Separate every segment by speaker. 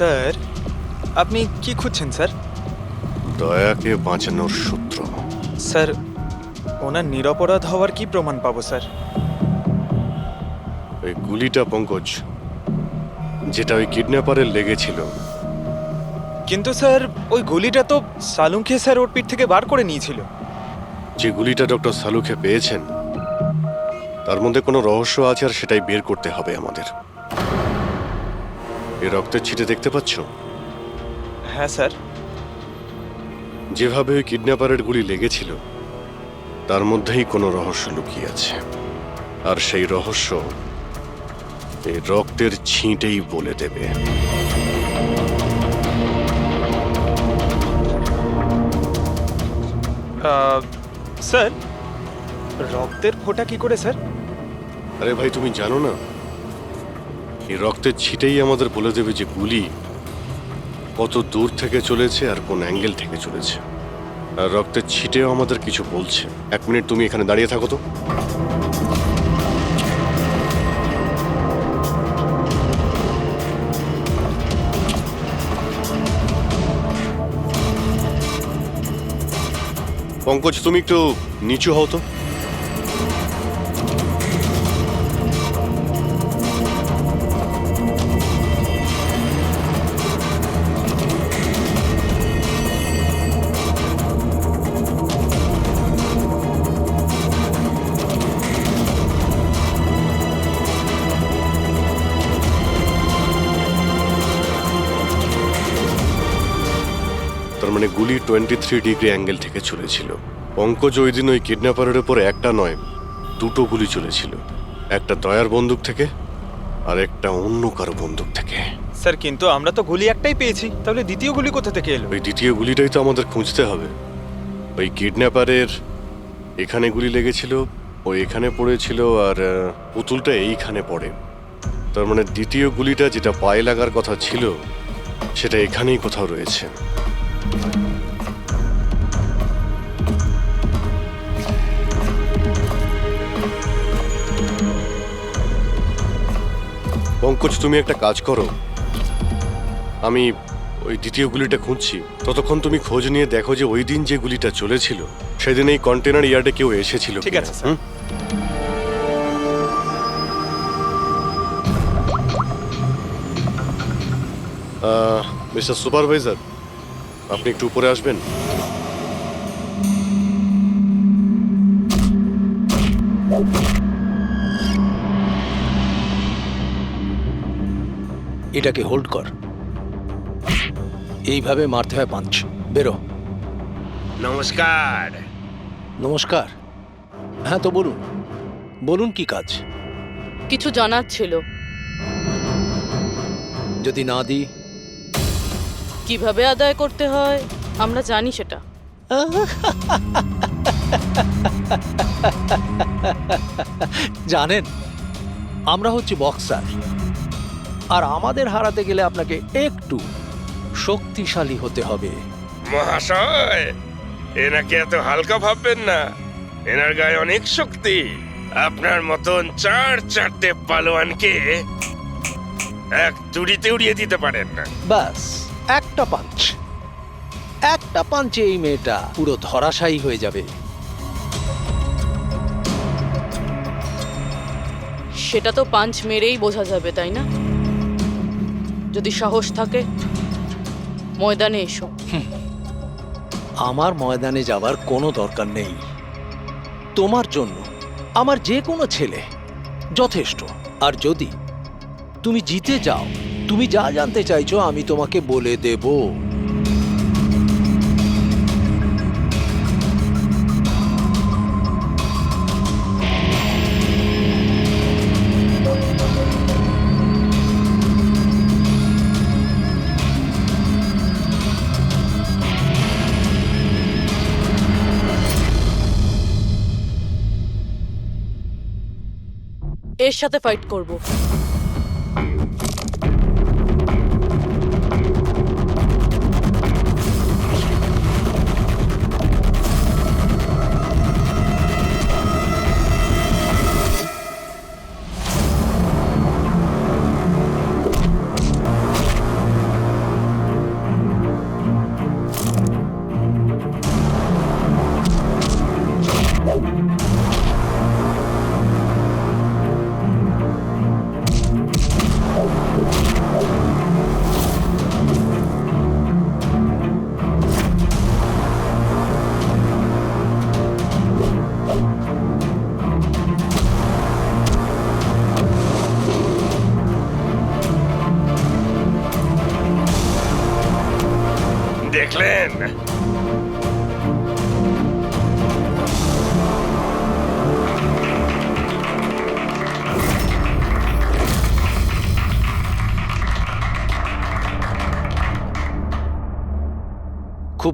Speaker 1: Sir, আপনি কি খুঁজছেন স্যার?
Speaker 2: দয়াকে বাঁচানোর সূত্র।
Speaker 1: স্যার, ওনার নিরপরাধ হওয়ার কি প্রমাণ পাবো স্যার?
Speaker 2: ওই গুলিটা পঙ্কজ, যেটা ওই কিডন্যাপারের লেগেছিল।
Speaker 1: কিন্তু স্যার, ওই গুলিটা তো সালুঙ্কে স্যার ওর পিঠ থেকে বার করে নিয়েছিল।
Speaker 2: যে গুলিটা ডক্টর সালুখে পেয়েছেন তার মধ্যে কোনো রহস্য আছে, আর সেটাই বের করতে হবে আমাদের। এই রক্তের ছিটে দেখতে পাচ্ছ?
Speaker 1: হ্যাঁ স্যার।
Speaker 2: যেভাবে ওই কিডন্যাপারের গুলি লেগেছিল তার মধ্যেই কোনো রহস্য লুকিয়ে আছে, আর সেই রহস্য এই রক্তের ছিটেই বলে দেবে।
Speaker 1: স্যার, রক্তের ফোঁটা কি করে স্যার?
Speaker 2: আরে ভাই, তুমি জানো না, এই রক্তের ছিটেই আমাদের বলে দেবে যে গুলি কত দূর থেকে চলেছে আর কোন অ্যাঙ্গেল থেকে চলেছে। আর রক্তের ছিটেও আমাদের কিছু বলছে। 1 মিনিট তুমি এখানে দাঁড়িয়ে থাকো তো। পঙ্কজ, তুমি একটু নিচু হও তো। তার মানে গুলি 23 ডিগ্রি অ্যাঙ্গেল থেকে চলেছিল। পঙ্কজ, ওই দিন ওই কিডন্যাপারের উপর একটা নয়, 2টো গুলি চলেছিল। একটা দয়ার বন্দুক থেকে আর একটা অন্য কারো বন্দুক থেকে।
Speaker 1: স্যার, কিন্তু আমরা তো গুলি একটাই পেয়েছি, তাহলে দ্বিতীয় গুলি কোথা থেকে এলো?
Speaker 2: ওই দ্বিতীয় গুলিটাই তো আমাদের খুঁজতে হবে। ওই কিডন্যাপারের এখানে গুলি লেগেছিল, ও এখানে পড়েছিল, আর পুতুলটা এইখানে পড়ে। তার মানে দ্বিতীয় গুলিটা যেটা পায়ে লাগার কথা ছিল সেটা এখানেই কোথাও রয়েছে। পঙ্কজ, তুমি একটা কাজ করো, আমি ওই দ্বিতীয় গুলিটা খুঁজছি, ততক্ষণ তুমি খোঁজ নিয়ে দেখো যে ওই দিন যে গুলিটা চলেছিল সেদিন এই কন্টেনার ইয়ার্ডে কেউ এসেছিল
Speaker 1: ঠিক আছে স্যার।
Speaker 2: মিস্টার সুপারভাইজার, আপনি একটু উপরে আসবেন।
Speaker 3: এটাকে হোল্ড কর। এইভাবে মারতে হয় পাঞ্চ। বেরো।
Speaker 4: নমস্কার।
Speaker 3: নমস্কার। হ্যাঁ, তো বলুন, বলুন কি কাজ?
Speaker 5: কিছু জানার ছিল।
Speaker 3: যদি না দিই?
Speaker 5: কিভাবে আদায় করতে হয় আমরা জানি সেটা।
Speaker 3: জানেন, আমরা হচ্ছি বক্সার, আর আমাদের হারাতে গেলে আপনাকে একটু শক্তিশালী হতে হবে।
Speaker 4: মহাশয়, এনাকে এত হালকা ভাববেন না, এনার গায়ে অনেক শক্তি। আপনার মতন 4-4টে পালোয়ানকে এক তুড়িতে উড়িয়ে দিতে পারেন না।
Speaker 3: ব্যাস, একটা পাঞ্চ, একটা পাঞ্চে এই মেয়েটা পুরো ধরাশায়ী হয়ে যাবে।
Speaker 5: সেটা তো পাঞ্চ মেরেই বোঝা যাবে, তাই না? যদি সাহস থাকে ময়দানে এসো।
Speaker 3: আমার ময়দানে যাবার কোনো দরকার নেই। তোমার জন্য আমার যে কোনো ছেলে যথেষ্ট। আর যদি তুমি জিতে যাও, তুমি যা জানতে চাইছো আমি তোমাকে বলে দেব।
Speaker 5: এর সাথে ফাইট করব।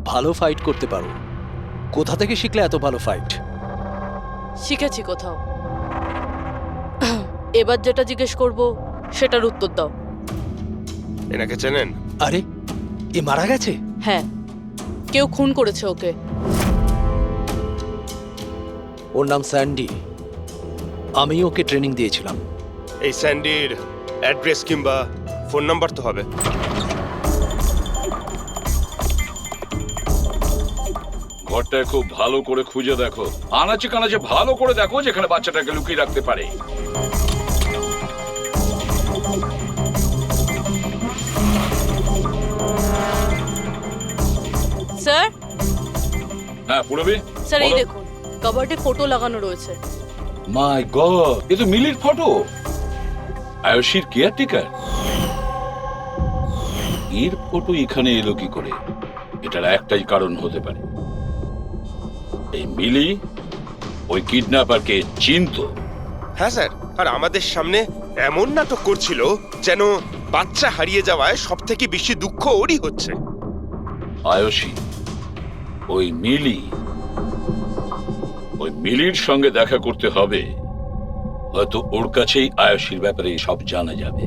Speaker 3: ভালো ফাইট করতে পারো। কোথা থেকে শিখলে এত ভালো ফাইট?
Speaker 5: শিখেছি কোথাও। এবার যেটা জিজ্ঞেস করব সেটার উত্তর দাও।
Speaker 4: এনাকে চেনেন?
Speaker 3: আরে, এ মারা গেছে?
Speaker 5: হ্যাঁ, কেউ খুন করেছে ওকে।
Speaker 3: ওর নাম স্যান্ডি। আমি ওকে ট্রেনিং দিয়েছিলাম।
Speaker 4: এই স্যান্ডির অ্যাড্রেস কিংবা ফোন নাম্বার তো হবে।
Speaker 6: ঘরটায় খুব ভালো করে খুঁজে দেখো, আনাচে কানাচে ভালো করে দেখো যেখানে বাচ্চাটাকে লুকিয়ে রাখতে পারে।
Speaker 5: স্যার,
Speaker 6: হ্যাঁ পুরবি,
Speaker 5: স্যার এই দেখুন, কাবার্ডে ফটো লাগানো রয়েছে।
Speaker 6: মাই গড, এ তো মিলির ফটো। আয়ুষীর কেয়ারটেকার। এর ফটো এখানে এলো কি করে? এটার একটাই কারণ হতে পারে, এই মিলি ওই কিডন্যাপারকে চিনতো।
Speaker 4: হ্যাঁ স্যার, আর আমাদের সামনে এমন নাটক করছিল যেন বাচ্চা হারিয়ে যাওয়ায় সব থেকে বেশি দুঃখ ওরই হচ্ছে।
Speaker 6: আয়ুষী, ওই মিলির সঙ্গে দেখা করতে হবে। হয়তো ওর কাছেই আয়ুষীর ব্যাপারে সব জানা যাবে।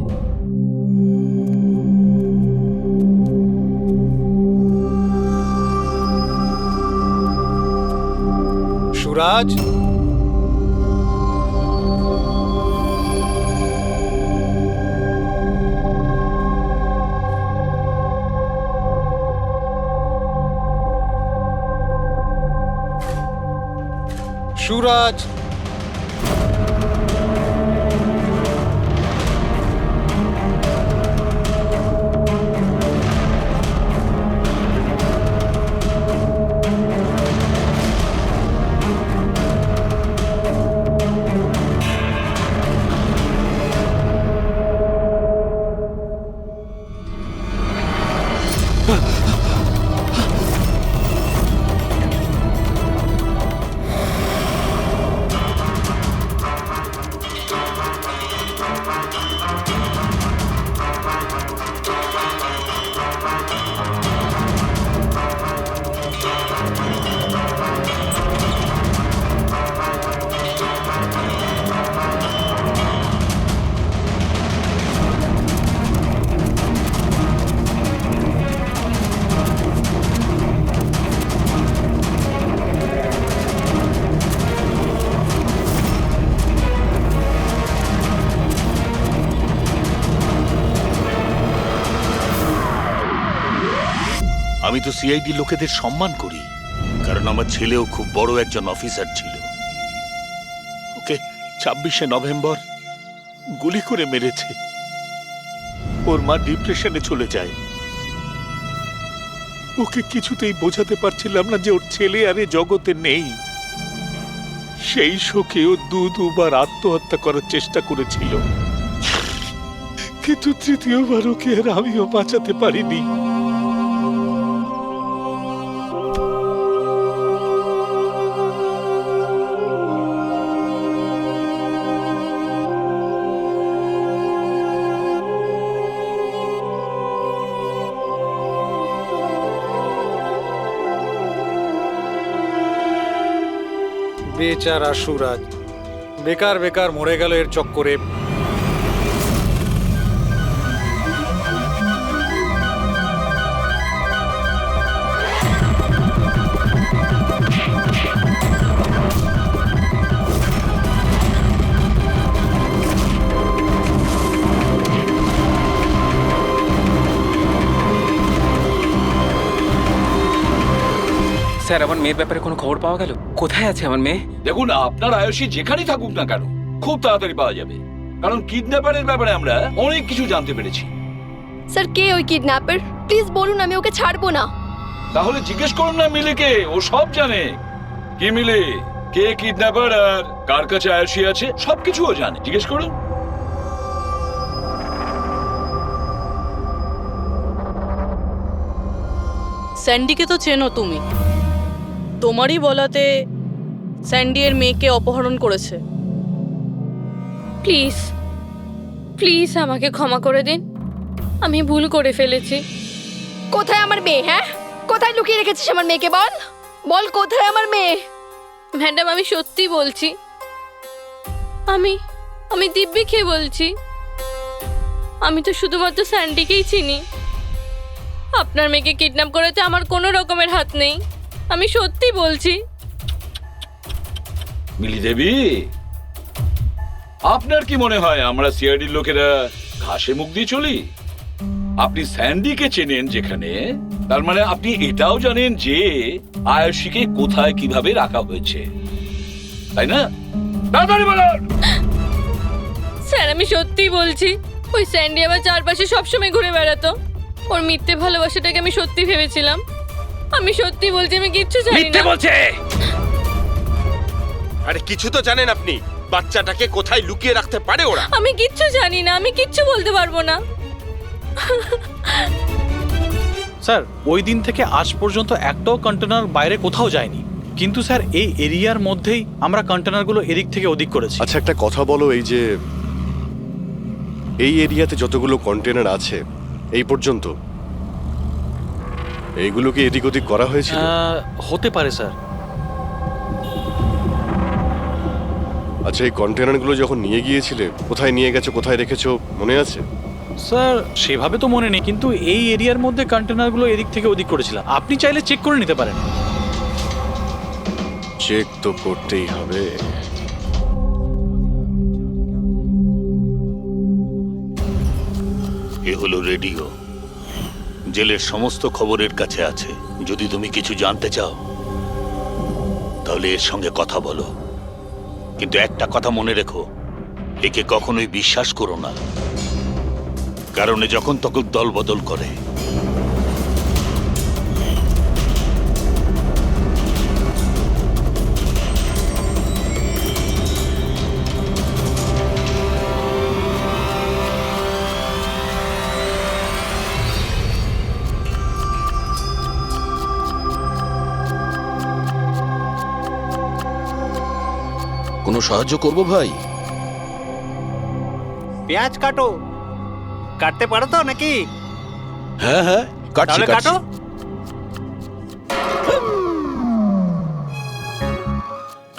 Speaker 7: সুরাজ, সুরাজ,
Speaker 8: আমি তো সিআইডি লোকেদের সম্মান করি, কারণ আমার ছেলেও খুব বড় একজন অফিসার ছিল। ওকে 26শে নভেম্বর গুলি করে মেরেছে। ওর মা ডিপ্রেশনে চলে যায়। ওকে কিছুতেই বোঝাতে পারছিলাম না যে ওর ছেলে আর এ জগতে নেই। সেই শোকে ও দুবার আত্মহত্যা করার চেষ্টা করেছিল, কিন্তু তৃতীয়বার ওকে আর আমিও বাঁচাতে পারিনি।
Speaker 7: বেচারা সুরাজ বেকার বেকার মরে গেল এর চক্করে।
Speaker 9: স্যার, আমার মেয়ের ব্যাপারে কোনো খবর পাওয়া গেল? কোথায় আছে আমার মেয়ে?
Speaker 6: দেখুন, আপনার আয়ুষী যেখানেই থাকুক না কেন খুব তাড়াতাড়ি পাওয়া যাবে, কারণ কিডন্যাপারের ব্যাপারে আমরা অনেক কিছু জানতে পেরেছি।
Speaker 10: স্যার, কে ওই কিডন্যাপার? প্লিজ বলুন, আমি ওকে ছাড়বো না।
Speaker 6: তাহলে জিজ্ঞেস করুন না মিলিকে, ও সব জানে। কি মিলি, কে কিডন্যাপার আর কার কাছে আয়ুষী আছে সবকিছু ও জানে, জিজ্ঞেস করুন।
Speaker 5: স্যান্ডিকে তো চেনো তুমি, তোমারই বলাতে স্যান্ডি এর মেয়েকে অপহরণ করেছে।
Speaker 10: প্লিজ প্লিজ আমাকে ক্ষমা করে দিন, আমি ভুল করে ফেলেছি। কোথায় আমার মেয়ে? হ্যাঁ, কোথায় লুকিয়ে রেখেছিস আমার মেয়েকে? বল বল, কোথায় আমার মেয়ে?
Speaker 11: ম্যাডাম আমি সত্যি বলছি, আমি আমি দিব্যি খেয়ে বলছি, আমি তো শুধুমাত্র স্যান্ডিকেই চিনি। আপনার মেয়েকে কিডন্যাপ করাতে আমার কোনো রকমের হাত নেই, আমি সত্যি বলছি।
Speaker 6: মিলি দেবী, আপনার কি মনে হয় আমরা সিআইডির লোকেরা ঘাসে মুখ দিয়ে চলি? আপনি স্যান্ডিকে চেনেন যেখানে, তার মানে আপনি এটাও জানেন যে আয়ুষীকে কোথায় কিভাবে রাখা হয়েছে, তাই না? তাড়াতাড়ি বলুন।
Speaker 11: স্যার আমি সত্যি বলছি, ওই স্যান্ডি আমার চারপাশে সবসময় ঘুরে বেড়াতো। ওর মিথ্যে ভালোবাসাটাকে আমি সত্যি ভেবেছিলাম। আমি সত্যি বলছি, আমি কিচ্ছু জানি
Speaker 4: মিথ্যে
Speaker 11: না।
Speaker 4: বলছে। আরে কিছু তো জানেন আপনি, বাচ্চাটাকে কোথায় লুকিয়ে রাখতে পারে ওরা?
Speaker 11: আমি কিচ্ছু জানি না, আমি কিচ্ছু বলতে পারবো না।
Speaker 7: স্যার ওই দিন থেকে আজ পর্যন্ত একটাও কন্টেনার বাইরে কোথাও যায়নি, কিন্তু স্যার এই এরিয়ার মধ্যেই আমরা কন্টেনারগুলো এদিক থেকে ওদিক করেছি।
Speaker 2: আচ্ছা একটা কথা বলো, এই যে এই এরিয়াতে যতগুলো কন্টেনার আছে এই পর্যন্ত, এইগুলোকে এদিক ওদিক করা হয়েছিল?
Speaker 7: হতে পারে স্যার।
Speaker 2: আচ্ছা এই কন্টেনারগুলো যখন নিয়ে গিয়েছিলে, কোথায় নিয়ে গেছো, কোথায় রেখেছো মনে আছে?
Speaker 7: স্যার সেভাবে তো মনে নেই, কিন্তু এই এরিয়ার মধ্যে কন্টেনারগুলো এদিক থেকে ওদিক করেছিলাম। আপনি চাইলে চেক করে নিতে পারেন।
Speaker 2: চেক তো করতেই হবে।
Speaker 8: এ হলো রেডিও, জেলের সমস্ত খবরের কাছে আছে। যদি তুমি কিছু জানতে চাও তাহলে এর সঙ্গে কথা বলো, কিন্তু একটা কথা মনে রেখো, একে কখনোই বিশ্বাস করো না, কারণ এ যখন তখন দল বদল করে।
Speaker 3: কোনো সাহায্য করব ভাই?
Speaker 7: পেঁয়াজ কাটো। কাটতে পারো তো নাকি?
Speaker 3: হ্যাঁ হ্যাঁ, কাটছি
Speaker 7: তাহলে
Speaker 3: কাটছি।
Speaker 7: কাটো।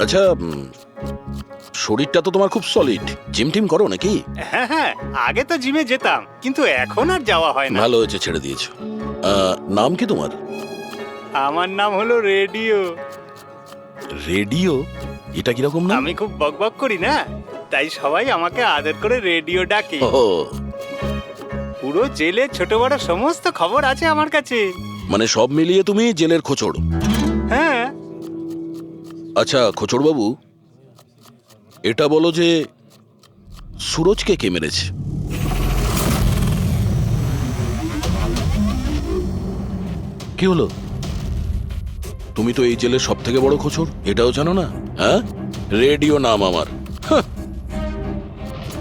Speaker 3: আচ্ছা শরীরটা তো তোমার খুব সলিড, জিম টিম করো নাকি?
Speaker 7: হ্যাঁ হ্যাঁ, আগে তো জিমে যেতাম, কিন্তু এখন আর যাওয়া হয় না।
Speaker 3: ভালো হয়েছে ছেড়ে দিয়েছো। নাম কি তোমার?
Speaker 7: আমার নাম হলো রেডিও।
Speaker 3: রেডিও? এটা কিরকম নাম?
Speaker 7: আমি খুব বকবক করি না, তাই সবাই আমাকে আদর করে রেডিও ডাকে।
Speaker 3: ও,
Speaker 7: পুরো জেলে ছোট বড় সমস্ত খবর আছে আমার কাছে।
Speaker 3: মানে সব মিলিয়ে তুমি জেলের খোঁচড়।
Speaker 7: হ্যাঁ।
Speaker 3: আচ্ছা খোঁচড় বাবু, এটা বলো যে সুরজকে কে মেরেছে? কি হলো? তুমি তো এই জেলের সব থেকে বড় খোঁচড়, এটাও জানো না? হ্যাঁ, রেডিও নাম আমার। হাহ।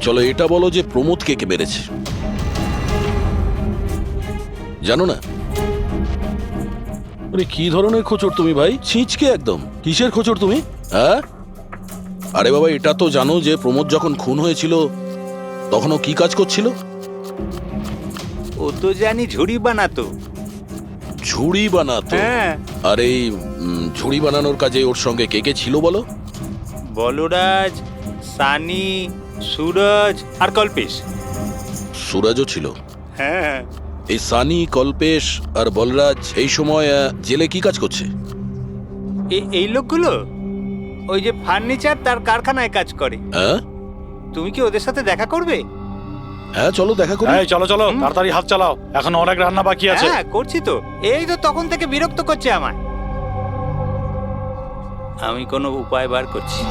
Speaker 3: চলো এটা বলো যে প্রমোদকে কে মেরেছে, জানো না? আরে কি ধরনের খোঁচড় তুমি ভাই, ছিঁচকে একদম। কিসের খোঁচড় তুমি? হ্যাঁ, আরে বাবা এটা তো জানো যে প্রমোদ যখন খুন হয়েছিল তখনও কি কাজ করছিল?
Speaker 7: ও তো জানি ঝুড়ি বানাতো।
Speaker 3: ঝুড়ি বানাতো?
Speaker 7: হ্যাঁ।
Speaker 3: আর এই ঝুড়ি বানানোর কাজে ওর সঙ্গে কে কে ছিল বলো?
Speaker 7: বলরাজ, সানি, সুরজ আর কল্পেশ।
Speaker 3: সুরজও ছিল?
Speaker 7: হ্যাঁ।
Speaker 3: এই সানি, কল্পেশ আর বলরাজ এই সময় জেলে কি কাজ করছে?
Speaker 7: এই লোকগুলো ওই যে ফার্নিচার তার কারখানায় কাজ করে।
Speaker 3: হ্যাঁ,
Speaker 7: তুমি কি ওদের সাথে দেখা করবে?
Speaker 3: হ্যাঁ চলো দেখা করি।
Speaker 12: চলো চলো, তাড়াতাড়ি হাত চালাও, এখন অনেক রান্না বাকি আছে।
Speaker 7: হ্যাঁ করছি তো, এই তো তখন থেকে বিরক্ত করছে আমায়। আমি কোনো উপায় বার করছি।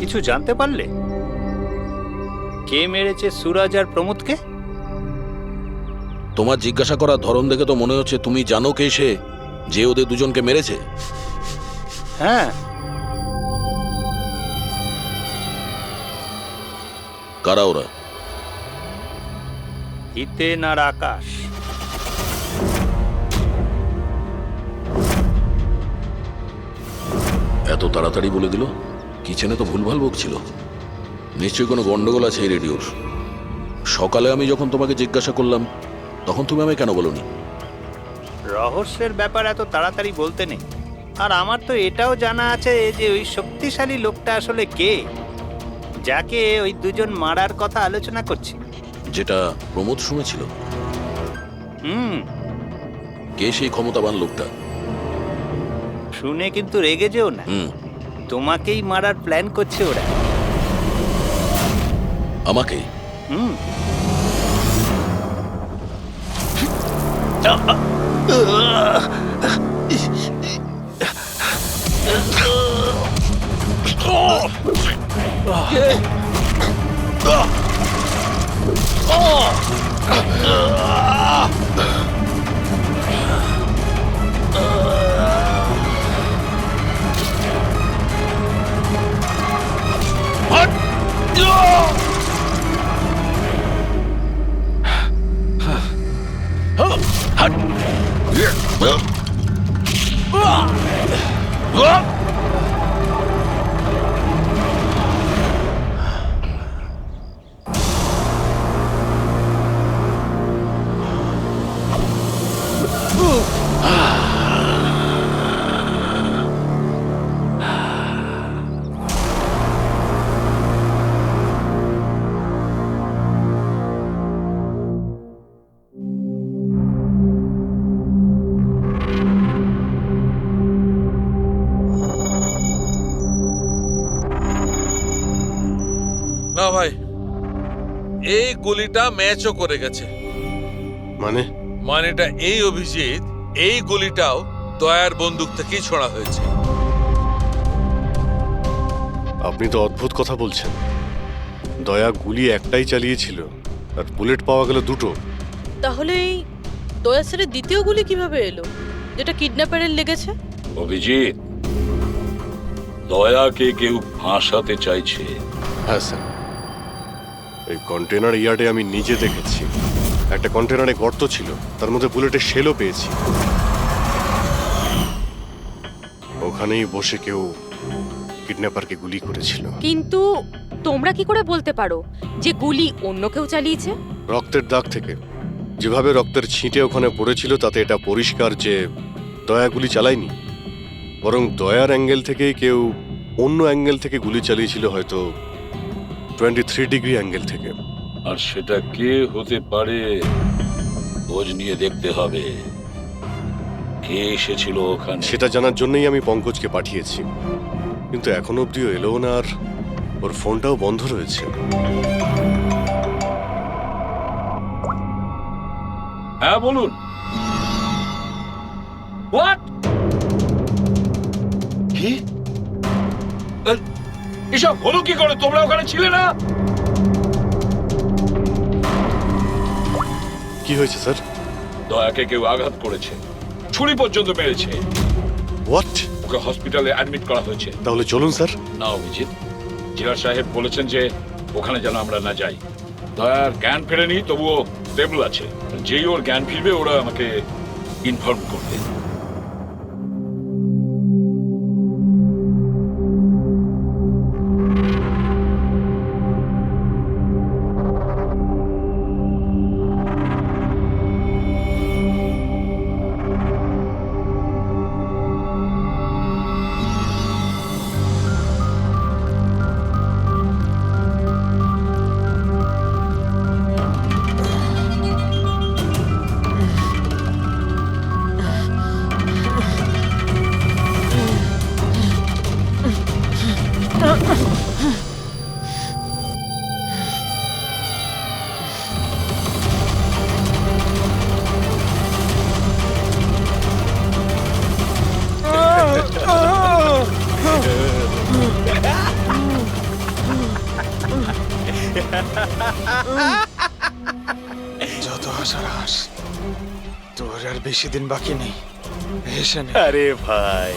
Speaker 13: কিছু জানতে পারলে? কে মেরেছে সুরাজ আর প্রমোদকে?
Speaker 3: তোমার জিজ্ঞাসা করার ধরন দেখে তো মনে হচ্ছে তুমি জানো কে সে, যে ওদের দুজনকে মেরেছে।
Speaker 13: হ্যাঁ,
Speaker 3: কারা ওরা?
Speaker 13: হিতেন আর আকাশ।
Speaker 3: এত তাড়াতাড়ি বলে দিল? কিচেনে তো ভুলভাল বকছিল। নিশ্চয়ই কোনো গন্ডগোল আছে এই রেডিওর। সকালে আমি যখন তোমাকে জিজ্ঞাসা করলাম তখন তুমি আমায় কেন বলোনি?
Speaker 13: রহস্যের ব্যাপার এত তাড়াতাড়ি বলতে নেই। আর আমার তো এটাও জানা আছে যে ওই শক্তিশালী লোকটা আসলে কে, যাকে ওই দুজন মারার কথা আলোচনা করছি।
Speaker 3: যেটা প্রমোদ শুনেছিল। কে সেই ক্ষমতাবান লোকটা?
Speaker 13: শুনে কিন্তু রেগে যেও না। তোমাকেই মারার প্ল্যান করছে ওরা।
Speaker 3: আমাকে?
Speaker 14: না ভাই, এই গুলিটা ম্যাচও করে গেছে। মানেটা এই অভিজিৎ, এই গুলিটাও দয়ার বন্দুক থেকেই ছোড়া হয়েছে।
Speaker 2: আপনি তো অদ্ভুত কথা বলছেন। দয়া গুলি একটাই চালিয়েছিল আর বুলেট পাওয়া গেল দুটো।
Speaker 5: তাহলে এই দয়া স্যারের দ্বিতীয় গুলি কিভাবে এলো, যেটা কিডন্যাপারের লেগেছে?
Speaker 6: অভিজিৎ, দয়াকে কেউ ফাঁসাতে চাইছে।
Speaker 2: হ্যাঁ স্যার, এই কন্টেনার ইয়ার্ডে আমি নিজে দেখেছি। একটা কন্টেনারে গর্ত ছিল, তার মধ্যে বুলেটের শেলও পেয়েছি। ওখানেই বসে কেউ কিডন্যাপারকে গুলি করেছিল।
Speaker 5: কিন্তু তোমরা কি করে বলতে পারো যে গুলি অন্য কেউ চালিয়েছে?
Speaker 2: রক্তের দাগ থেকে যেভাবে রক্তের ছিটে ওখানে পড়েছিল তাতে এটা পরিষ্কার যে দয়া গুলি চালায়নি, বরং দয়ার অ্যাঙ্গেল থেকে কেউ অন্য অ্যাঙ্গেল থেকে গুলি চালিয়েছিল, হয়তো 23 ডিগ্রি অ্যাঙ্গেল থেকে।
Speaker 6: আর সেটা কে হতে পারে খোঁজ নিয়ে দেখতে হবে। কে এসেছিল ওখানে
Speaker 2: সেটা জানার জন্যই আমি পঙ্কজকে পাঠিয়েছি, কিন্তু এখনো অব্দিও এলো না, আর ওর ফোনটাও বন্ধ রয়েছে।
Speaker 6: হ্যাঁ বলুন। হোয়াট? কি এসব হলো কি করে? তোমরা ওখানে ছিলে না?
Speaker 2: কি হয়েছে স্যার?
Speaker 6: দয়াকে কেউ আঘাত করেছে, ছুরি পর্যন্ত মেরেছে।
Speaker 2: হোয়াট?
Speaker 6: ওকে হসপিটালে অ্যাডমিট করা হয়েছে।
Speaker 2: তাহলে চলুন স্যার।
Speaker 6: না অভিজিৎ, জিলার সাহেব বলেছেন যে ওখানে যেন আমরা না যাই। দয়ার জ্ঞান ফেরেনি, তবুও স্টেবল আছে। যেই ওর জ্ঞান ফিরবে ওরা আমাকে ইনফর্ম করবে।
Speaker 1: যত হাসার হাস, তোর আর বেশি দিন বাকি নেই। হেসে নে।
Speaker 15: আরে ভাই,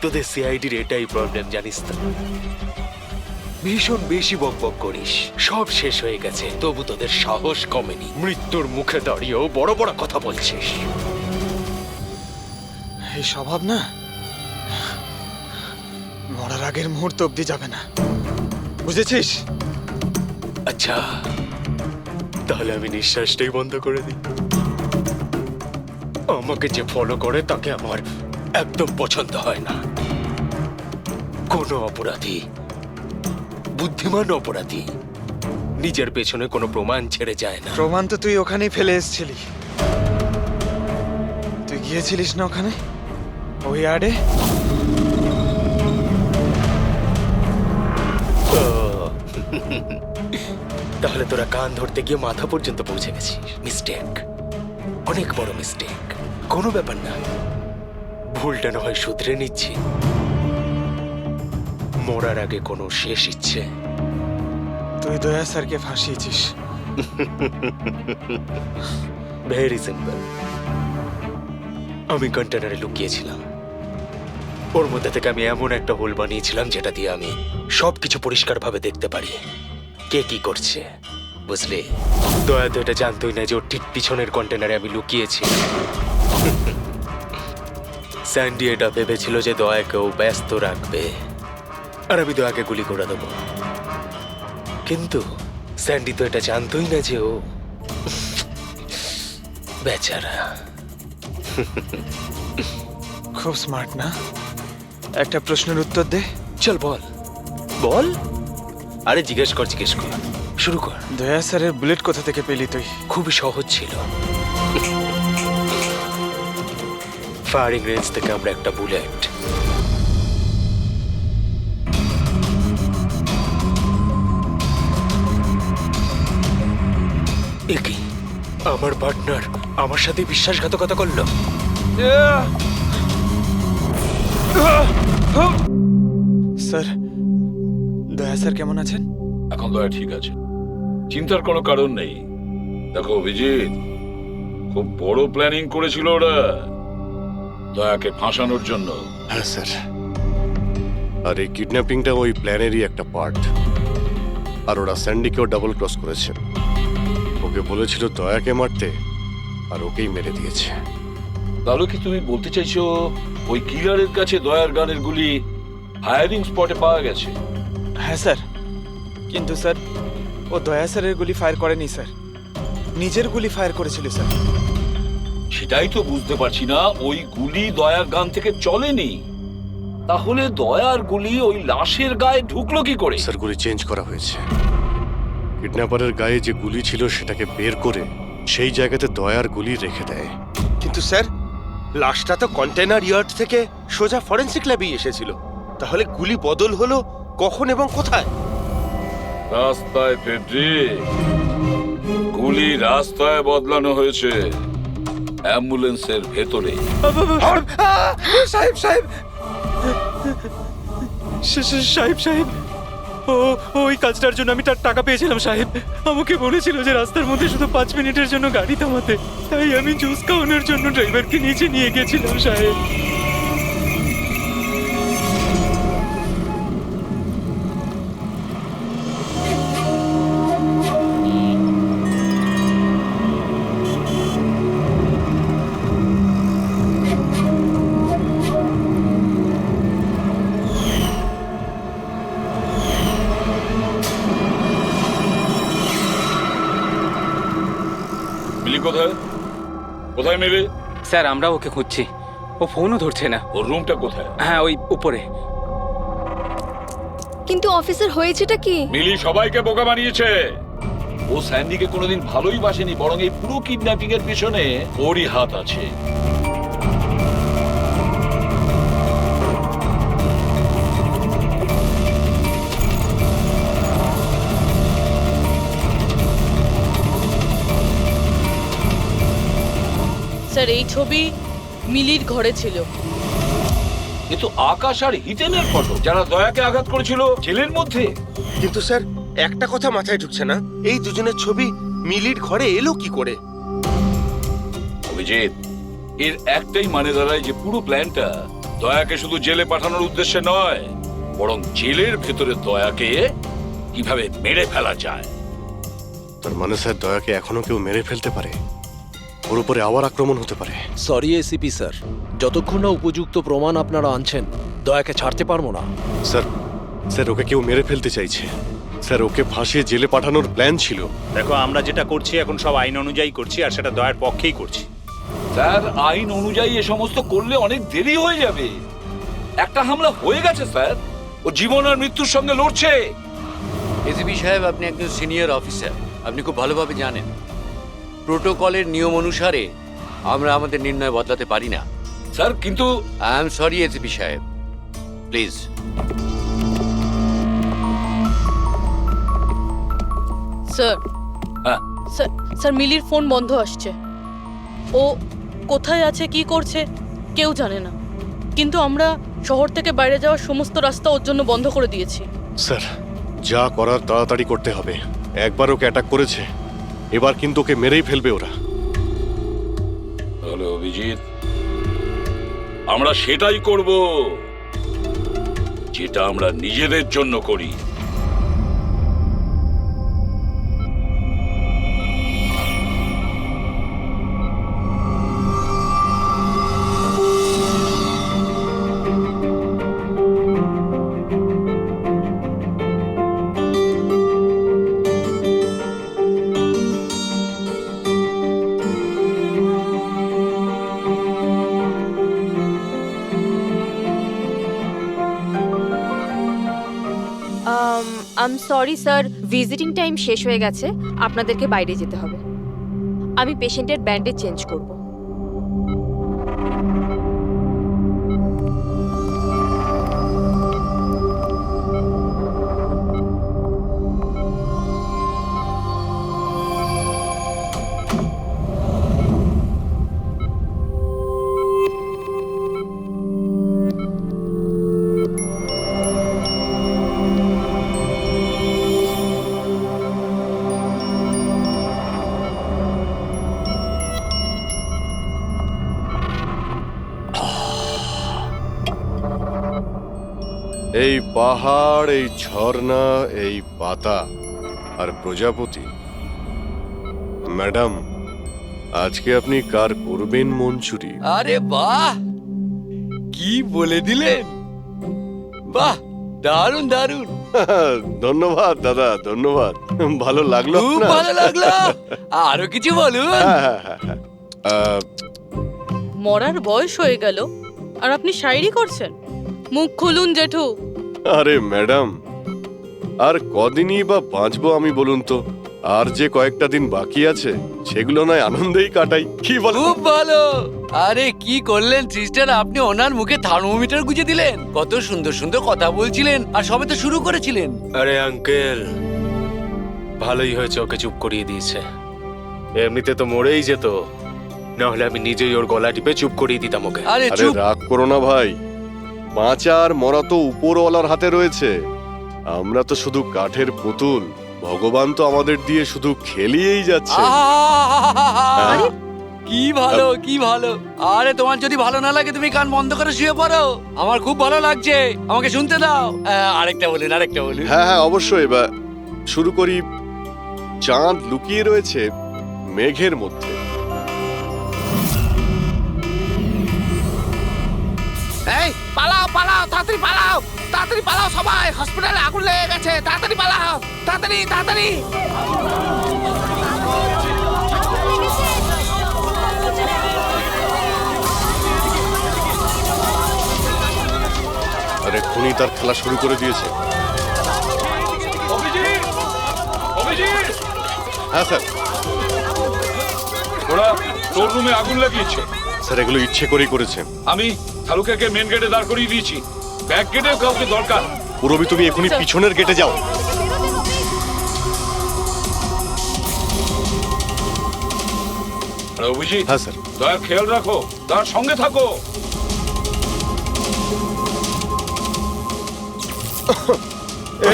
Speaker 15: তোদের সিআইডির এটাই প্রবলেম জানিস তো, ভীষণ বেশি বকবক করিস। সব শেষ হয়ে গেছে, তবু তোদের সাহস কমেনি। মৃত্যুর মুখে দাঁড়িয়েও বড় বড় কথা বলছিস।
Speaker 1: এই স্বভাব না মরার আগের মুহূর্ত অব্দি যাবে না, বুঝেছিস?
Speaker 15: আচ্ছা, তাহলে আমি নিঃশ্বাসটাই বন্ধ করে দিই। আমাকে যে ফলো করে তাকে আমার একদম পছন্দ হয় না। কোনো অপরাধী, বুদ্ধিমান অপরাধী নিজের পেছনে কোনো প্রমাণ ছেড়ে যায় না।
Speaker 1: প্রমাণ তো তুই ওখানেই ফেলে এসেছিলি। তুই গিয়েছিলিস না ওখানে, ওই আড়ে?
Speaker 15: ও, তাহলে তোরা কান ধরতে গিয়ে মাথা পর্যন্ত পৌঁছে গেছিস। মিস্টেক, অনেক বড় মিস্টেক। কোনো ব্যাপার না, ভুলটা না হয় শুধরে নিচ্ছি। মরার আগে কোনো শেষ ইচ্ছে?
Speaker 1: তুই দয়া স্যারকে ফাঁসিয়েছিস।
Speaker 15: Very simple. আমি কন্টেনারে লুকিয়েছিলাম, ওর মধ্যে থেকে আমি এমন একটা হোল বানিয়েছিলাম যেটা দিয়ে আমি সবকিছু পরিষ্কারভাবে দেখতে পারি, কে কি করছে। বুঝলি, দয়া তো এটা জানতোই না যে ওর ঠিক পিছনের কন্টেনারে আমি লুকিয়েছি। স্যান্ডি এটা ভেবেছিল যে দয়াকেও ব্যস্ত রাখবে আর আমি দয়াকে গুলি করে দেবো, কিন্তু স্যান্ডি তো এটা জানতোই না যে ও বেচারা।
Speaker 1: খুব স্মার্ট না? একটা প্রশ্নের উত্তর দে।
Speaker 15: চল বল বল। আরে জিজ্ঞেস কর, শুরু কর।
Speaker 1: দয়া স্যারের বুলেট কোথা থেকে পেলি তুই?
Speaker 15: খুবই সহজ ছিল। ফায়ারিং রেঞ্জ থেকে আমরা একটা বুলেট একই আমার পার্টনার আমার সাথে বিশ্বাসঘাতকতা করলো।
Speaker 1: স্যার, দয়া স্যার কেমন আছেন?
Speaker 6: এখন দয়া ঠিক আছে, চিন্তার কোনো কারণ নেই। দেখো অভিজিৎ, খুব বড় প্ল্যানিং করেছিল ওরা দয়াকে ফাঁসানোর জন্য।
Speaker 2: হ্যাঁ স্যার, আর এই কিডন্যাপিংটা ওই প্ল্যানেরই একটা পার্ট। আর ওরা স্যান্ডিকেও ডাবল ক্রস করেছে। ওকে বলেছিল দয়াকে মারতে, আর ওকেই মেরে দিয়েছে।
Speaker 6: তাহলে কি তুমি বলতে চাইছো ওই কিলারের কাছে দয়ার গানের গুলি ফায়ারিং স্পটে পাওয়া গেছে?
Speaker 1: হ্যাঁ স্যার, কিন্তু স্যার ও দয়া স্যারের গুলি ফায়ার করেনি স্যার, নিজের গুলি ফায়ার করেছিল স্যার।
Speaker 6: সেটাই তো বুঝতে পারছি না, ওই গুলি দয়ার গান থেকে চলেনি, তাহলে দয়ার গুলি ওই লাশের গায়ে ঢুকলো কি করে?
Speaker 2: স্যার, গুলি চেঞ্জ করা হয়েছে। কিডন্যাপারের গায়ে যে গুলি ছিল সেটাকে বের করে সেই জায়গাতে দয়ার গুলি রেখে দেয়।
Speaker 16: কিন্তু স্যার, লাশটা তো কন্টেনার ইয়ার্ড থেকে সোজা ফরেনসিক ল্যাবে এসেছিল, তাহলে গুলি বদল হলো কখন এবং কোথায়?
Speaker 6: রাস্তায় ফেডরিক, গুলি রাস্তায় বদলানো হয়েছে, অ্যাম্বুলেন্সের ভেতরে।
Speaker 1: সাহেব সাহেব সাহেব সাহেব, ওই কাজটার জন্য আমি তার টাকা পেয়েছিলাম সাহেব। আমাকে বলেছিল যে রাস্তার মধ্যে শুধু 5 মিনিটের জন্য গাড়ি থামাতে, তাই আমি জুস খাওয়ানোর জন্য ড্রাইভারকে নিচে নিয়ে গেছিলাম সাহেব।
Speaker 6: মিলি কোথায়? কোথায় মিলি?
Speaker 9: স্যার, আমরা ওকে খুঁজছি, ও ফোনও ধরছে না।
Speaker 6: ওর রুমটা কোথায়?
Speaker 9: হ্যাঁ, ওই উপরে।
Speaker 10: কিন্তু অফিসার হয়েছেটা কি?
Speaker 6: মিলি সবাইকে বোকা বানিয়েছে। ও স্যান্ডিকে কোনোদিন ভালোই বাসেনি, বরং এই পুরো কিডন্যাপিং এর পেছনে ওরই হাত আছে।
Speaker 5: স্যার, এই ছবি মিলির ঘরে ছিল।
Speaker 6: কিন্তু আকাশ আর হিতেনের ফটো, যারা দয়াকে আঘাত করেছিল জেলের মধ্যে।
Speaker 16: কিন্তু স্যার, একটা কথা মাথায় ঢুকছে না, এই দুজনের ছবি মিলির ঘরে এলো কি করে?
Speaker 6: অভিজিৎ, এর একটাই মানে দাঁড়ায় যে পুরো প্ল্যানটা দয়াকে শুধু জেলে পাঠানোর উদ্দেশ্যে নয়, বরং জেলের ভেতরে দয়াকে কিভাবে মেরে ফেলা যায়।
Speaker 2: তার মানে স্যার দয়াকে এখনো কেউ মেরে ফেলতে পারে, ওর উপরে আবার আক্রমণ হতে পারে।
Speaker 3: সরি এসিপি স্যার, যতক্ষণ না উপযুক্ত প্রমাণ আপনারা আনছেন দয়াকে ছাড়তে পারবো না।
Speaker 2: স্যার স্যার ওকে কেউ মেরে ফেলতে চাইছে স্যার, ওকে ফাঁসিয়ে জেলে পাঠানোর প্ল্যান ছিল।
Speaker 13: দেখো, আমরা যেটা করছি এখন সব আইন অনুযায়ী করছি, আর সেটা দয়ার পক্ষেই করছি।
Speaker 6: স্যার, আইন অনুযায়ী এ সমস্ত করলে অনেক দেরি হয়ে যাবে। একটা হামলা হয়ে গেছে স্যার, ও জীবন আর মৃত্যুর সঙ্গে লড়ছে।
Speaker 17: এসিপি সাহেব, আপনি একজন সিনিয়র অফিসার, আপনি খুব ভালোভাবে জানেন প্রোটোকলের নিয়ম অনুসারে আমরা আমাদের নির্ণয় বদলাতে পারি না।
Speaker 6: স্যার কিন্তু
Speaker 17: আই এম সরি এসিপি সাহেব, প্লিজ।
Speaker 5: স্যার
Speaker 6: হ্যাঁ
Speaker 5: স্যার স্যার মিলির ফোন বন্ধ আসছে। ও কোথায় আছে, কি করছে কেউ জানে না, কিন্তু আমরা শহর থেকে বাইরে যাওয়ার সমস্ত রাস্তা ওর জন্য বন্ধ করে দিয়েছি।
Speaker 2: স্যার যা করার তাড়াতাড়ি করতে হবে। একবার ওকে অ্যাটাক করেছে, এবার কিন্তু ওকে মেরেই ফেলবে ওরা।
Speaker 6: তাহলে অভিজিৎ, আমরা সেটাই করব যেটা আমরা নিজেদের জন্য করি।
Speaker 10: I am sorry sir, visiting time শেষ হয়ে গেছে, আপনাদেরকে বাইরে যেতে হবে। আমি পেশেন্টের ব্যান্ডেজ চেঞ্জ করব।
Speaker 2: এই পাহাড়, এই ঝর্ণা, এই পাতা আর প্রজাপতি। ম্যাডাম, আজকে আপনি কার করবেন মঞ্জুরি?
Speaker 17: আরে বাহ, কি বলে দিলেন! বাহ, দারুণ দারুণ।
Speaker 2: ধন্যবাদ দাদা, ধন্যবাদ। ভালো লাগলো
Speaker 17: খুব
Speaker 2: আপনার?
Speaker 17: ভালো লাগলো। আরো কিছু বলুন।
Speaker 5: মরার বয়স হয়ে গেল আর আপনি শায়রি করছেন? মুখ খুলুন জেঠু।
Speaker 2: আরে ম্যাডাম, আর কদিনই বা বাঁচবো আমি বলুন তো? আর যে কয়েকটা দিন বাকি আছে সেগুলো নয় আনন্দেই কাটাই, কি বলেন?
Speaker 17: খুব ভালো। আরে কি করলেন সিস্টার, আপনি ওনার মুখে থার্মোমিটার গুঁজে দিলেন। কত সুন্দর সুন্দর কথা বলছিলেন আর সবে তো শুরু করেছিলেন।
Speaker 15: আরে আঙ্কেল, ভালোই হয়েছে ওকে চুপ করিয়ে দিয়েছে। এমনিতে তো মরেই যেত, না হলে আমি নিজেই ওর গলা টিপে চুপ করিয়ে দিতাম ওকে।
Speaker 2: আরে রাগ করো না ভাই, বাঁচা আর মরা তো উপরওয়ালার হাতে রয়েছে। আমরা তো শুধু কাঠের পুতুল, ভগবান তো আমাদের দিয়ে শুধু খেলিয়েই যাচ্ছে।
Speaker 17: কি ভালো, কি ভালো। আরে তোমার যদি ভালো না লাগে তুমি কান বন্ধ করে শুয়ে পড়ো, আমার খুব ভালো লাগছে, আমাকে শুনতে দাও। আরেকটা বলুন, আরেকটা বলুন।
Speaker 2: হ্যাঁ হ্যাঁ অবশ্যই, এবার শুরু করি। চাঁদ লুকিয়ে রয়েছে মেঘের মধ্যে।
Speaker 17: এই পালাও পালাও, তাড়াতাড়ি পালাও, তাড়াতাড়ি পালাও সবাই, হসপিটালে আগুন লেগে গেছে, তাড়াতাড়ি পালাও, তাড়াতাড়ি তাড়াতাড়ি।
Speaker 2: আরে খুনি তার খেলা শুরু করে দিয়েছে।
Speaker 6: অভিজিৎ, অভিজিৎ!
Speaker 2: হ্যাঁ স্যার।
Speaker 6: ওরা তোর রুমে আগুন লাগিয়েছে।
Speaker 2: স্যার এগুলো ইচ্ছে করেই করেছে।
Speaker 6: আমি শালুকাকে মেন গেটে দাঁড় করিয়ে দিয়েছি, ব্যাক গেটেও কাউকে দরকার।
Speaker 2: পুরবি তুমি এখনই পিছনের গেটে যাও।
Speaker 6: অভিজিৎ,
Speaker 2: হ্যাঁ স্যার।
Speaker 6: দয়ার খেয়াল রাখো, তার সঙ্গে থাকো।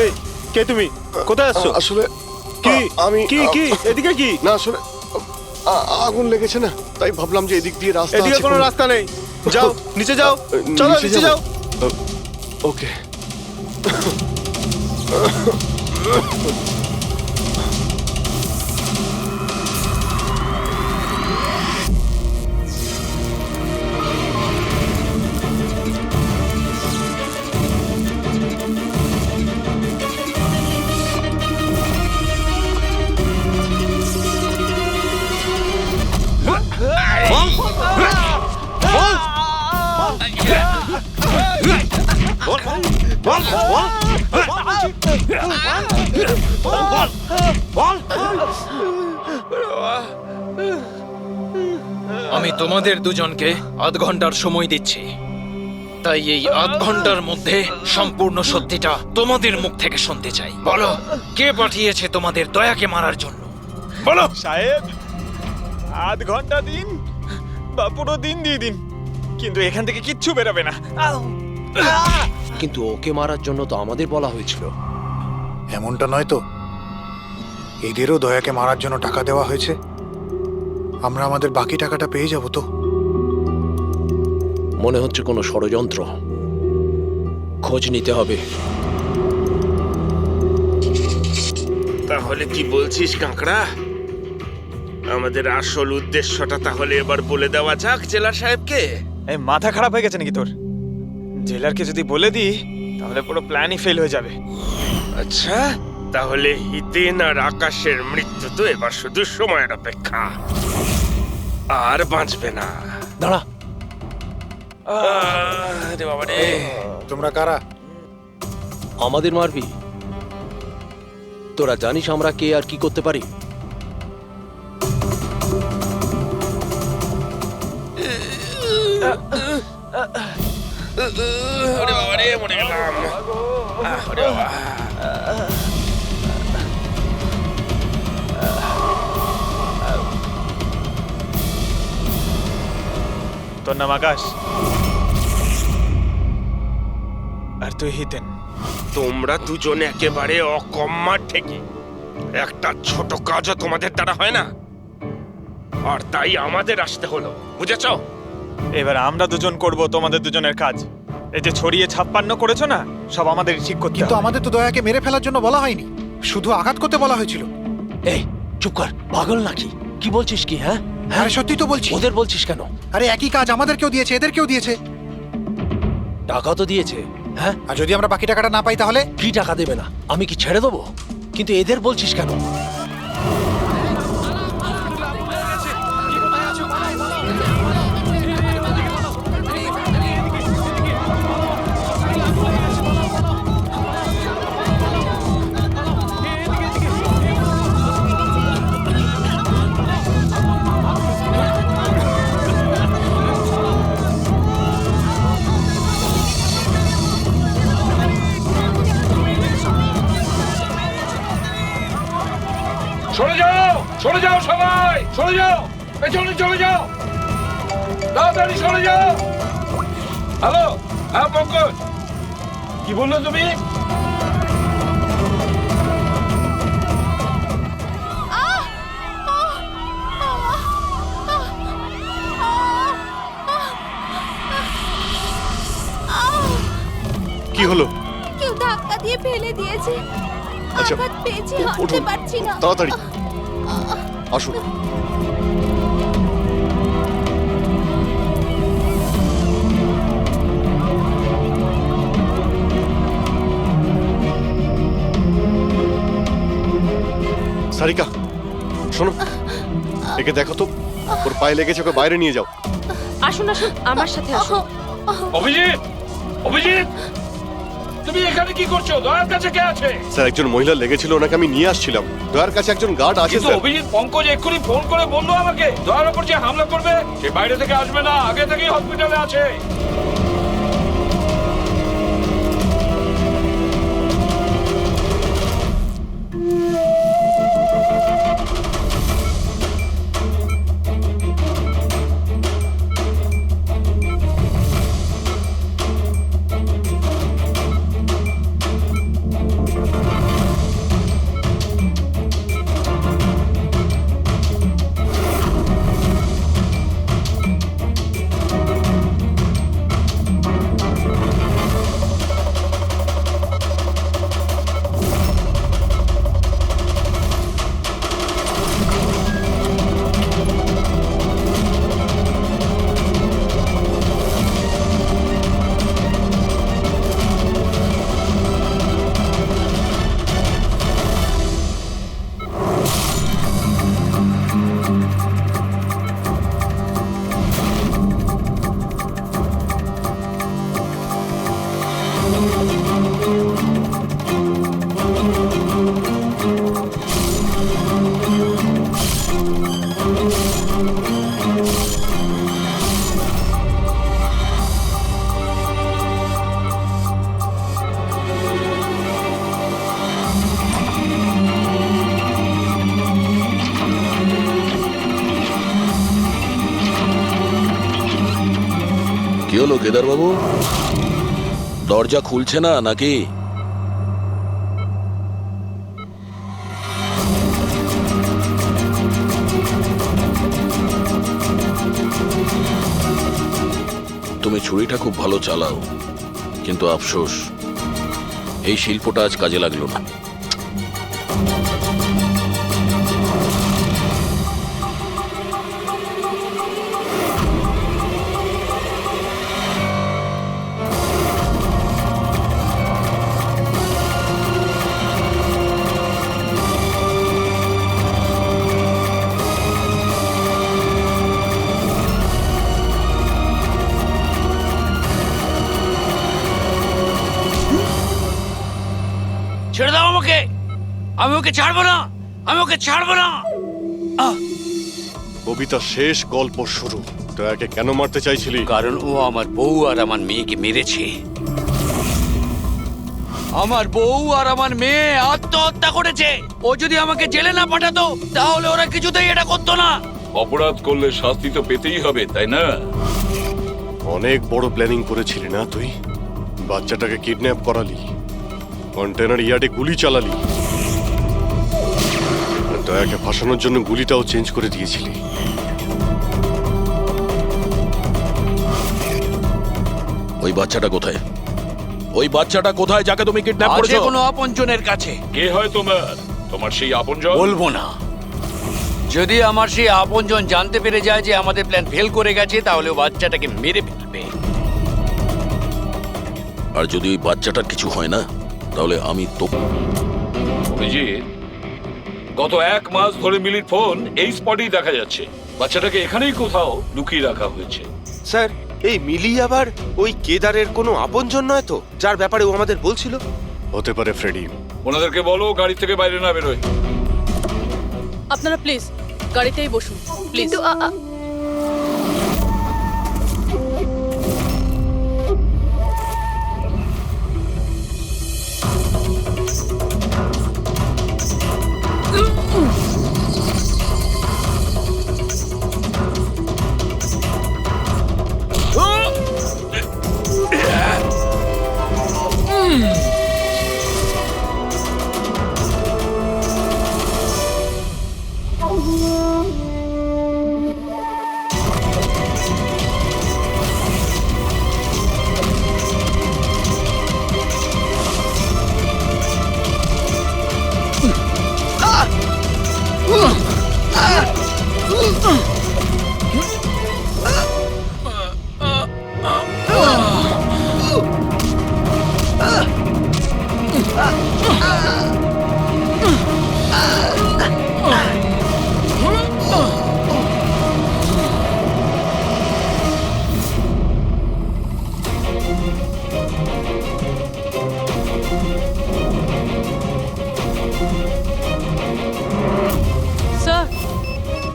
Speaker 2: এই
Speaker 16: কে তুমি? কোথায় আসছো?
Speaker 2: আসলে
Speaker 16: কি
Speaker 2: আমি
Speaker 16: কি কি এদিকে কি?
Speaker 2: না আসলে আগুন লেগেছে না, তাই ভাবলাম যে এদিক দিয়ে রাস্তা
Speaker 16: এদিকে
Speaker 2: আছে
Speaker 16: কোনো রাস্তা নেই, যাও নিচে যাও, চলো নিচে যাও।
Speaker 2: ওকে।
Speaker 3: আমি তোমাদের দুজনকে আধ ঘন্টার সময় দিচ্ছি, তাই এই আধ ঘন্টার মধ্যে সম্পূর্ণ সত্যিটা তোমাদের মুখ থেকে শুনতে চাই। বলো, কে পাঠিয়েছে তোমাদের দয়াকে মারার জন্য? বলো।
Speaker 18: সাহেব, আধ ঘন্টা দিন বা পুরো দিন দিয়ে দিন, কিন্তু এখান থেকে কিচ্ছু বেরোবে না।
Speaker 3: কিন্তু ওকে মারার জন্য তো আমাদের বলা হয়েছিল।
Speaker 12: এমনটা নয় তো, এদেরও দয়াকে মারার জন্য টাকা দেওয়া হয়েছে। আমরা আমাদের বাকি টাকাটা পেয়ে যাব তো?
Speaker 3: মনে হচ্ছে কোনো ষড়যন্ত্র, খোঁজ নিতে হবে।
Speaker 4: তাহলে কি বলছিস কাঁকড়া? আমাদের আসল উদ্দেশ্যটা তাহলে এবার বলে দেওয়া যাক জেলার সাহেবকে।
Speaker 18: এই মাথা খারাপ হয়ে গেছে নাকি তোর? জেলারকে যদি বলে দিই তাহলে পুরো প্ল্যানই ফেল হয়ে যাবে।
Speaker 4: আচ্ছা, তাহলে হিতেন আর আকাশের মৃত্যু তো এবার শুধু সময়ের অপেক্ষা, আর বাঁচবে না।
Speaker 3: দাঁড়া,
Speaker 4: বাবা রে।
Speaker 12: তোমরা কারা?
Speaker 3: আমাদের মারবি? তোরা জানিস আমরা কে আর কি করতে পারি?
Speaker 4: ওরে বাবা রে, মরে গেলাম। ওরে বাবা।
Speaker 18: তোর নাম আকাশ, আর তুই হিতেন।
Speaker 4: তোমরা দুজনে একেবারে অকম্মার ঠেকি। একটা ছোট কাজও তোমাদের দ্বারা হয় না, আর তাই আমাদের আসতে হলো, বুঝেছ?
Speaker 18: এবার আমরা দুজন করব তোমাদের দুজনের কাজ। এই যে ছড়িয়ে 56 করেছো না, সব আমাদের ঠিক করতে
Speaker 12: কিন্তু
Speaker 18: হবে।
Speaker 12: আমাদের তো দয়াকে মেরে ফেলার জন্য বলা হয়নি, শুধু আঘাত করতে বলা হয়েছিল।
Speaker 3: এই চুপ কর, পাগল নাকি? কি বলছিস কি? হ্যাঁ
Speaker 12: আরে সত্যি তো বলছি।
Speaker 3: ওদের বলছিস কেন?
Speaker 12: আরে একই কাজ আমাদেরকেও দিয়েছে, এদেরকেও দিয়েছে।
Speaker 3: টাকা তো দিয়েছে। হ্যাঁ,
Speaker 12: আর যদি আমরা বাকি টাকাটা না পাই তাহলে?
Speaker 3: কি টাকা দেবে না? আমি কি ছেড়ে দেবো? কিন্তু এদের বলছিস কেন?
Speaker 6: সরে যাও, সরে যাও সবাই, সরে যাও, পেছনে চলে যাও, তাড়াতাড়ি সরে যাও। হ্যালো, হ্যাঁ পঙ্কজ, কি বললো তুমি?
Speaker 2: কি হলো?
Speaker 19: কেউ ধাক্কা দিয়ে ফেলে দিয়েছে।
Speaker 2: আচ্ছা,
Speaker 19: আঘাত পেয়েছি, হাঁটতে
Speaker 2: উঠুন
Speaker 19: পারছি না।
Speaker 2: তাড়াতাড়ি আসুন। সারিকা, শোনো, একে দেখো তো, ওর পায়ে লেগেছে, ওকে বাইরে নিয়ে যাও।
Speaker 10: আসুন আসুন, আমার সাথে আসুন।
Speaker 6: অভিজিৎ, অভিজিৎ, তুমি এখানে কি করছো? দয়ার কাছে কে আছে?
Speaker 2: স্যার, একজন মহিলা লেগেছিল, ওনাকে আমি নিয়ে আসছিলাম। দয়ার কাছে একজন গার্ড আছে
Speaker 6: কিন্তু
Speaker 2: স্যার।
Speaker 6: অভিজিৎ, পঙ্কজ এক্ষুনি ফোন করে বললো আমাকে দয়ার উপর যে হামলা করবে সে বাইরে থেকে আসবে না, আগে থেকেই হসপিটালে আছে।
Speaker 8: হলো কেদার বাবু? দরজা খুলছে না নাকি? তুমি ছুরিটা খুব ভালো চালাও, কিন্তু আফসোস এই শিল্পটা আজ কাজে লাগলো না।
Speaker 17: ছেড়ে দাও আমাকে, আমি ওকে ছাড়বো না, আমি ওকে ছাড়বো না।
Speaker 2: কবিতা শেষ, গল্প শুরু। দয়াকে কেন মারতে চাইছিলি?
Speaker 17: কারণ ও আমার বউ আর আমার মেয়েকে মেরেছে। আমার বউ আর আমার মেয়ে আত্মহত্যা করেছে। ও যদি আমাকে জেলে না পাঠাতো তাহলে ওরা কিছুতেই এটা করতো না।
Speaker 6: অপরাধ করলে শাস্তি তো পেতেই হবে, তাই না?
Speaker 2: অনেক বড় প্ল্যানিং করেছিলি না তুই? বাচ্চাটাকে কিডন্যাপ করালি, কন্টেনার ইয়ার্ডে গুলি চালালি, আর দয়াকে ফাঁসানোর জন্য গুলিটাও চেঞ্জ করে দিয়েছিলি।
Speaker 8: ওই বাচ্চাটা কোথায়? ওই বাচ্চাটা কোথায় যাকে তুমি কিডন্যাপ
Speaker 17: আছে
Speaker 8: করেছো?
Speaker 17: কোনো আপনজনের কাছে।
Speaker 6: কে হয় তোমার সেই আপনজন?
Speaker 17: বলবো না। যদি আমার সেই আপনজন জানতে পেরে যায় যে আমাদের প্ল্যান ফেল করে গেছে তাহলে ও বাচ্চাটাকে মেরে ফেলবে।
Speaker 8: আর যদি ওই বাচ্চাটার কিছু হয় না তাহলে আমি তো।
Speaker 6: অভিজিৎ, গত 1 মাস ধরে মিলির ফোন এই স্পটেই দেখা যাচ্ছে। বাচ্চাটাকে এখানেই কোথাও লুকিয়ে রাখা হয়েছে।
Speaker 16: স্যার, এই মিলি আবার ওই কেদারের কোনো আপনজন নয় তো, যার ব্যাপারে ও আমাদের বলছিল?
Speaker 2: হতে পারে ফ্রেডি।
Speaker 6: ওনাদেরকে বলো গাড়ি থেকে বাইরে না বেরোয়।
Speaker 5: আপনারা প্লিজ গাড়িতেই বসুন প্লিজ।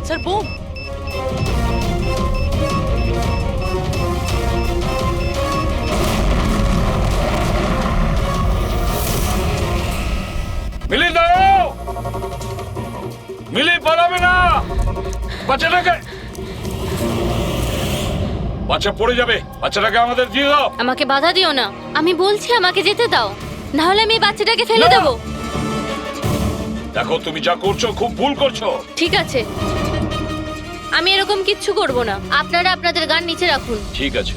Speaker 5: Sir bomb.
Speaker 6: মিলি দাও, মিলি পালাবে না। বাচ্চাটাকে, বাচ্চা পড়ে যাবে। বাচ্চাটাকে আমাদের দিয়ে দাও।
Speaker 11: আমাকে বাধা দিও না, আমি বলছি আমাকে যেতে দাও, না হলে আমি বাচ্চাটাকে ফেলে দেবো।
Speaker 6: দেখো তুমি যা করছো খুব ভুল করছো।
Speaker 11: ঠিক আছে, আমি এরকম কিচ্ছু করব না। আপনারা আপনাদের গান নিচে রাখুন।
Speaker 6: ঠিক আছে।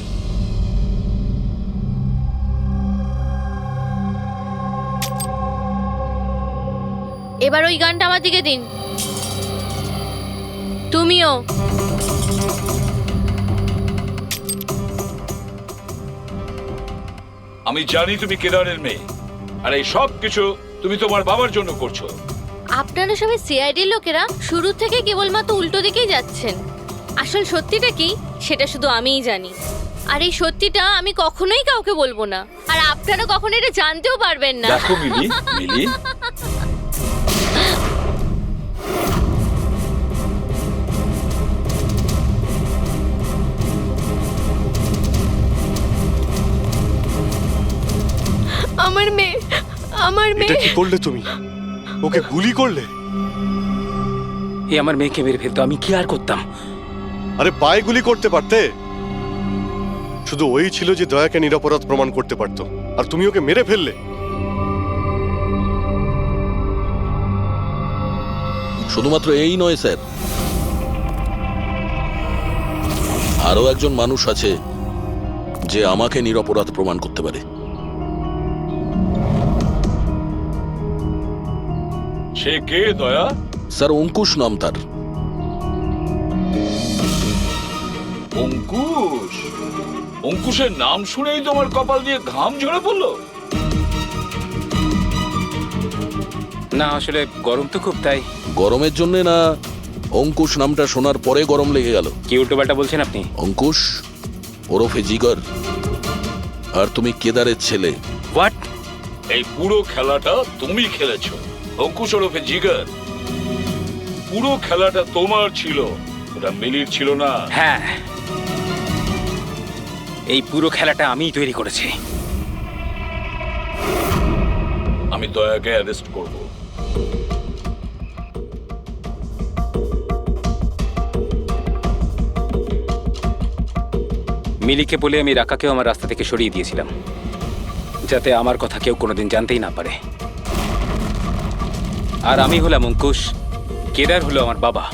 Speaker 11: এবার ওই গানটা আমার দিকে দিন। তুমিও।
Speaker 6: আমি জানি তুমি কেদারের মেয়ে, আর এই সব কিছু তুমি তোমার বাবার জন্য করছো।
Speaker 11: আপনারা সবাই সিআইডির লোকেরা শুরু থেকে কেবলমাত্র উল্টো দিকেই যাচ্ছেন। আসল সত্যিটা কি সেটা শুধু আমিই জানি, আর এই সত্যিটা আমি কখনোই কাউকে বলবো না, আর আপনারা কখনো এটা জানতেও পারবেন না।
Speaker 6: দেখো মিলি, মিলি
Speaker 19: আমার মেয়ে, আমার
Speaker 2: এটা
Speaker 19: মেয়ে।
Speaker 2: কি করলে তুমি? ওকে গুলি করলে?
Speaker 9: এ আমার মেয়েকে মেরে ফেলতো, আমি কি আর করতাম?
Speaker 2: আরে পায়ে গুলি করতে পারতে। শুধু ওই ছিল যে দয়াকে নিরপরাধ প্রমাণ করতে পারতো, আর তুমি ওকে মেরে ফেললে।
Speaker 8: শুধুমাত্র এই নয় স্যার, আরো একজন মানুষ আছে যে আমাকে নিরপরাধ প্রমাণ করতে পারে।
Speaker 6: সে কে দয়া?
Speaker 8: স্যার অঙ্কুশ নাম তার।
Speaker 6: অঙ্কুশ? অঙ্কুশের নাম শুনেই তোমার কপাল দিয়ে ঘাম ঝরে পড়লো?
Speaker 9: না আসলে গরম তো খুব, তাই।
Speaker 8: গরমের জন্য না, অঙ্কুশ নামটা শোনার পরে গরম লেগে গেল।
Speaker 9: কি উল্টোপাল্টা বলছেন আপনি?
Speaker 8: অঙ্কুশ ওরফে জিগর, আর তুমি কেদারের ছেলে।
Speaker 9: হোয়াট?
Speaker 6: এই পুরো খেলাটা তুমি খেলেছো। অঙ্কুশ ওরফে জিগর, পুরো খেলাটা তোমার ছিল, ওটা মিলির ছিল না।
Speaker 9: হ্যাঁ, এই পুরো খেলাটা আমিই তৈরি করেছি।
Speaker 6: আমি দয়াকে অ্যারেস্ট করব।
Speaker 9: মিলিকে বলে আমি রাকাকেও আমার রাস্তা থেকে সরিয়ে দিয়েছিলাম, যাতে আমার কথা কেউ কোনোদিন জানতেই না পারে। আর আমি হলাম অঙ্কুশ, কেদার হলো আমার বাবা।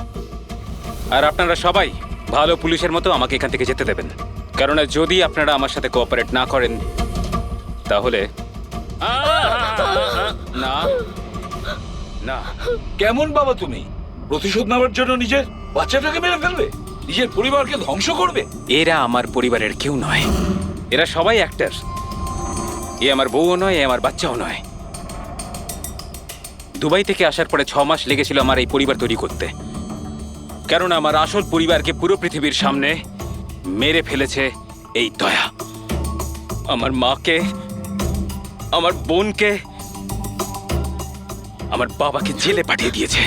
Speaker 9: আর আপনারা সবাই ভালো পুলিশের মতো আমাকে এখান থেকে যেতে দেবেন, কারণ যদি আপনারা আমার সাথে কোঅপারেট না করেন তাহলে না না।
Speaker 6: কেমন বাবা তুমি? প্রতিশোধ নেওয়ার জন্য নিজের বাচ্চাটাকে মেরে ফেলবে, নিজের পরিবারকে ধ্বংস করবে?
Speaker 9: এরা আমার পরিবারের কেউ নয়, এরা সবাই অ্যাক্টর। এ আমার বউও নয়, এ আমার বাচ্চাও নয়। দুবাই থেকে আসার পরে 6 মাস লেগেছিল আমার এই পরিবার তৈরি করতে, কারণ আমার আসল পরিবারকে পুরো পৃথিবীর সামনে মেরে ফেলেছে এই দয়া। আমার মাকে, আমার বোনকে, আমার বাবাকে জেলে পাঠিয়ে দিয়েছে।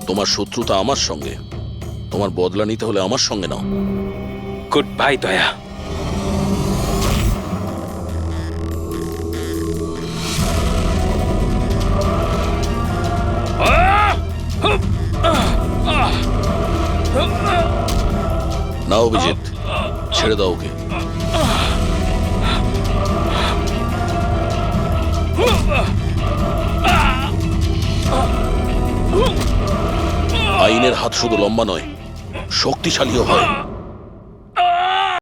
Speaker 8: তোমার শত্রুতা আমার সঙ্গে, তোমার বদলা নিতে হলে আমার সঙ্গে নাও।
Speaker 9: গুড বাই দয়া।
Speaker 8: না অভিজিৎ, ছেড়ে দাও ওকে। আইনের হাত শুধু লম্বা নয়, শক্তিশালীও হয়।